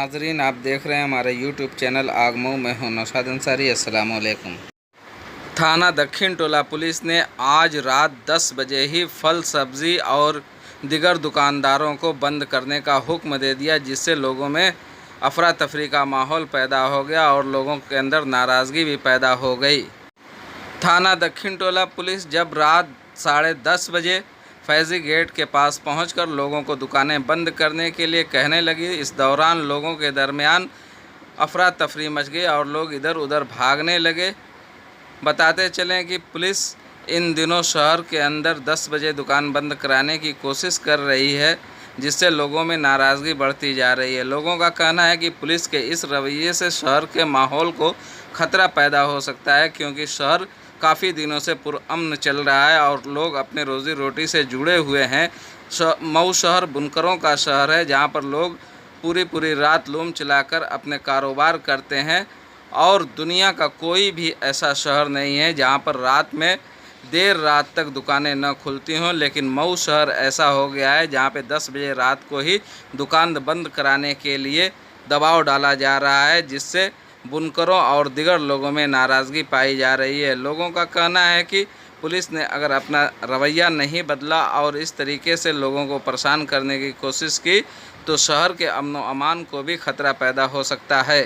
नाजरीन, आप देख रहे हैं हमारे YouTube चैनल आगमऊ। मैं हूं नौशाद अंसारी। अस्सलाम वालेकुम। थाना दक्षिण टोला पुलिस ने आज रात 10 बजे ही फल सब्ज़ी और दीगर दुकानदारों को बंद करने का हुक्म दे दिया, जिससे लोगों में अफरा तफरी का माहौल पैदा हो गया और लोगों के अंदर नाराज़गी भी पैदा हो गई। थाना दक्षिण टोला पुलिस जब रात 10:30 बजे फैज़ी गेट के पास पहुंचकर लोगों को दुकानें बंद करने के लिए कहने लगी, इस दौरान लोगों के दरमियान अफरा तफरी मच गई और लोग इधर उधर भागने लगे। बताते चलें कि पुलिस इन दिनों शहर के अंदर 10 बजे दुकान बंद कराने की कोशिश कर रही है, जिससे लोगों में नाराज़गी बढ़ती जा रही है। लोगों का कहना है कि पुलिस के इस रवैये से शहर के माहौल को खतरा पैदा हो सकता है, क्योंकि शहर काफ़ी दिनों से पुरअमन चल रहा है और लोग अपने रोज़ी रोटी से जुड़े हुए हैं। मऊ शहर बुनकरों का शहर है, जहाँ पर लोग पूरी रात लूम चलाकर अपने कारोबार करते हैं और दुनिया का कोई भी ऐसा शहर नहीं है जहाँ पर रात में देर रात तक दुकानें न खुलती हों। लेकिन मऊ शहर ऐसा हो गया है जहाँ पे 10 बजे रात को ही दुकान बंद कराने के लिए दबाव डाला जा रहा है, जिससे बुनकरों और दिगर लोगों में नाराज़गी पाई जा रही है। लोगों का कहना है कि पुलिस ने अगर अपना रवैया नहीं बदला और इस तरीके से लोगों को परेशान करने की कोशिश की तो शहर के अमन व अमान को भी खतरा पैदा हो सकता है।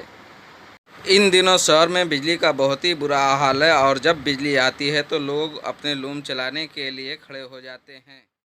इन दिनों शहर में बिजली का बहुत ही बुरा हाल है और जब बिजली आती है तो लोग अपने लूम चलाने के लिए खड़े हो जाते हैं।